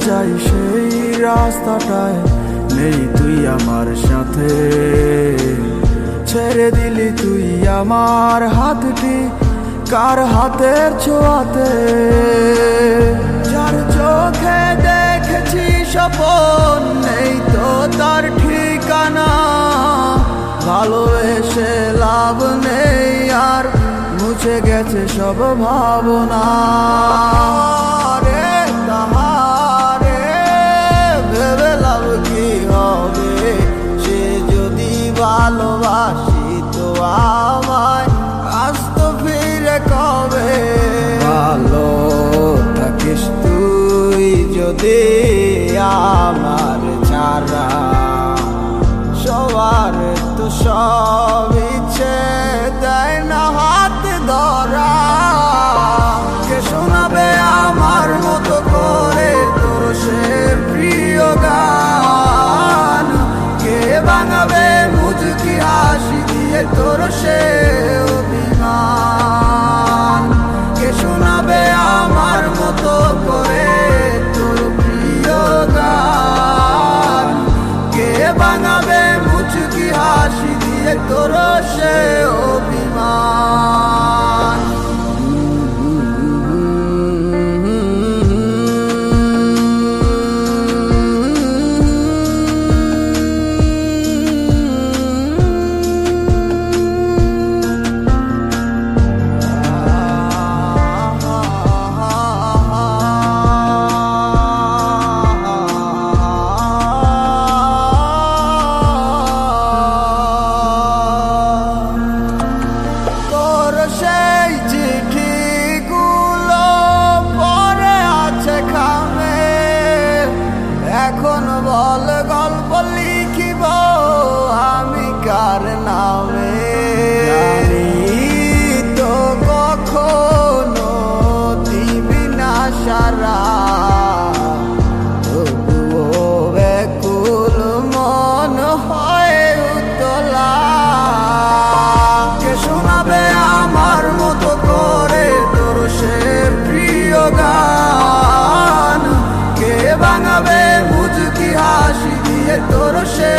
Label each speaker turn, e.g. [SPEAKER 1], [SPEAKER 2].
[SPEAKER 1] যাই সেই রাস্তাটায় নেই তুই আমার সাথে। ছেড়ে দিলি তুই আমার হাতটি কার হাতের ছোঁয়াতে। যার চোখে দেখেছি স্বপন নেই তো তার ঠিকানা। ভালোবেসে লাভ নেই আর মুছে গেছে সব ভাবনা। রে তাহারে ভেবে লাভ কি হবে, সে যদি ভালোবাসি তো আমায় আজ তো ফিরে কবে। ভালো থাকিস তুই যদি আমার ছাড়া, সবার তো সব ইচ্ছে দেয় না হাত ধরা। কে শোনাবে আমার মতো করে তোর সে প্রিয় গান, কে বানাবে মুচকি হাসি দিয়ে তোর সে অভিমান। কে শোনাবে আমার মতো করে তোর প্রিয় গান, কে বানাবে মুচকি হাসি দিয়ে তোর সে অভিমান। সেই চিঠিগুলো পরে আছে খামে, এখন বল গল্প লিখিব আমি কার নামে। তো কখনো দিবি না সারা, তবুও ব্যাকুল মন হয় উতলা। কে শোনাবে আমার মতো করে তোর সে প্রিয় গান, কে বানাবে মুচকি হাসি দিয়ে তোর সে